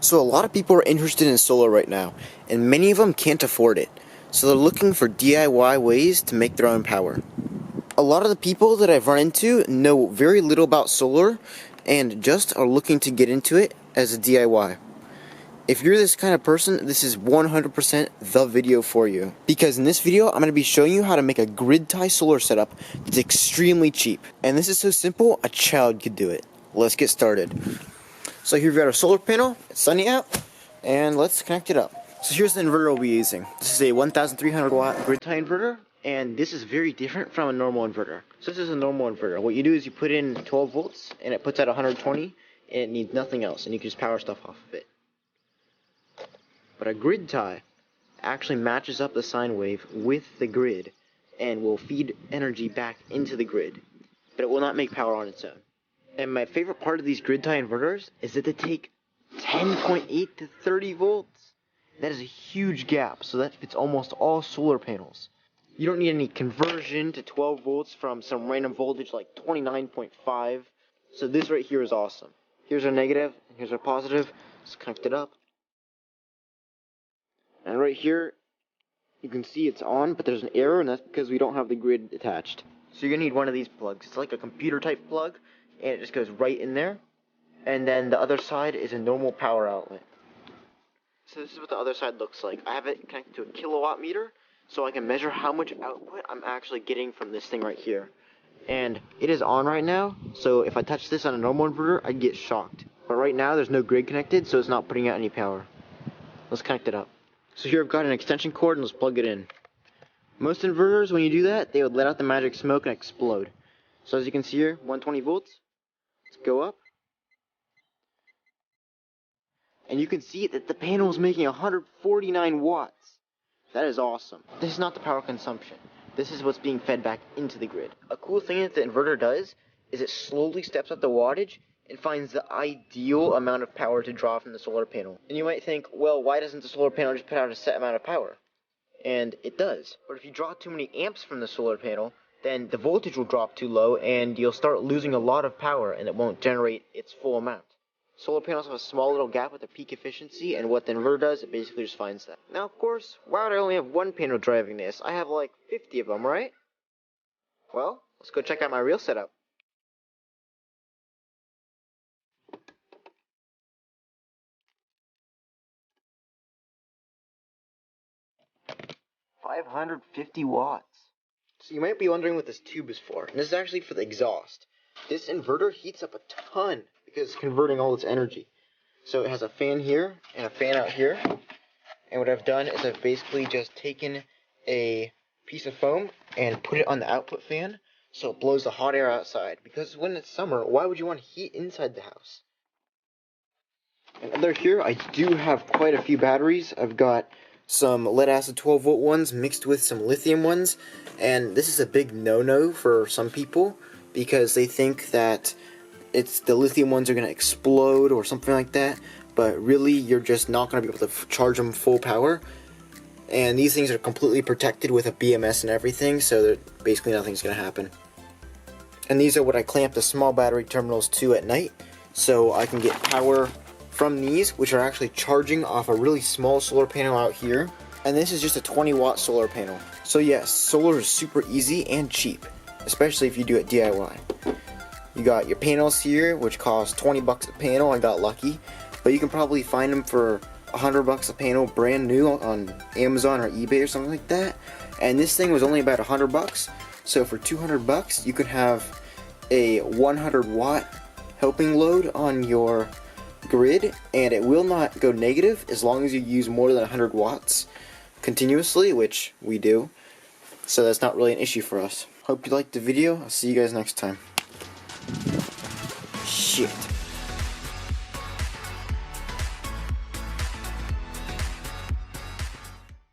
So a lot of people are interested in solar right now, and many of them can't afford it. So they're looking for DIY ways to make their own power. A lot of the people that I've run into know very little about solar and just are looking to get into it as a DIY. If you're this kind of person, this is 100% the video for you. Because in this video, I'm going to be showing you how to make a grid tie solar setup that's extremely cheap. And this is so simple, a child could do it. Let's get started. So here we've got our solar panel, it's sunny out, and let's connect it up. So here's the inverter we'll be using. This is a 1300 watt grid tie inverter, and this is very different from a normal inverter. So this is a normal inverter. What you do is you put in 12 volts, and it puts out 120, and it needs nothing else, and you can just power stuff off of it. But a grid tie actually matches up the sine wave with the grid and will feed energy back into the grid, but it will not make power on its own. And my favorite part of these grid tie inverters is that they take 10.8 to 30 volts. That is a huge gap, so that fits almost all solar panels. You don't need any conversion to 12 volts from some random voltage like 29.5. So this right here is awesome. Here's our negative, and here's our positive. Let's connect it up. And right here, you can see it's on, but there's an error, and that's because we don't have the grid attached. So you're going to need one of these plugs. It's like a computer type plug, and it just goes right in there. And then the other side is a normal power outlet. So this is what the other side looks like. I have it connected to a kilowatt meter, so I can measure how much output I'm actually getting from this thing right here. And it is on right now, so if I touch this on a normal inverter, I'd get shocked. But right now, there's no grid connected, so it's not putting out any power. Let's connect it up. So here I've got an extension cord, and let's plug it in. Most inverters, when you do that, they would let out the magic smoke and explode. So as you can see here, 120 volts. Let's go up. And you can see that the panel is making 149 watts. That is awesome. This is not the power consumption. This is what's being fed back into the grid. A cool thing that the inverter does is it slowly steps up the wattage and finds the ideal amount of power to draw from the solar panel. And you might think, well, why doesn't the solar panel just put out a set amount of power? And it does. But if you draw too many amps from the solar panel, then the voltage will drop too low and you'll start losing a lot of power and it won't generate its full amount. Solar panels have a small little gap with their peak efficiency, and what the inverter does, it basically just finds that. Now, of course, why would I only have one panel driving this? I have like 50 of them, right? Well, let's go check out my real setup. $550 watts. So you might be wondering what this tube is for. And this is actually for the exhaust. This inverter heats up a ton because it's converting all its energy. So it has a fan here and a fan out here. And what I've done is I've basically just taken a piece of foam and put it on the output fan so it blows the hot air outside. Because when it's summer, why would you want heat inside the house? And under here, I do have quite a few batteries. I've got some lead acid 12 volt ones mixed with some lithium ones, and this is a big no-no for some people because they think that the lithium ones are going to explode or something like that, but really you're just not going to be able to charge them full power. And these things are completely protected with a BMS and everything, so basically nothing's going to happen. And these are what I clamp the small battery terminals to at night, so I can get power from these, which are actually charging off a really small solar panel out here. And this is just a 20 watt solar panel. So yes, solar is super easy and cheap, especially if you do it DIY. You got your panels here, which cost 20 bucks a panel. I got lucky, but you can probably find them for 100 bucks a panel brand new on Amazon or eBay or something like that. And this thing was only about 100 bucks. So for 200 bucks, you could have a 100 watt helping load on your grid, and it will not go negative as long as you use more than 100 watts continuously, which we do. So that's not really an issue for us. Hope you liked the video. I'll see you guys next time. Shit.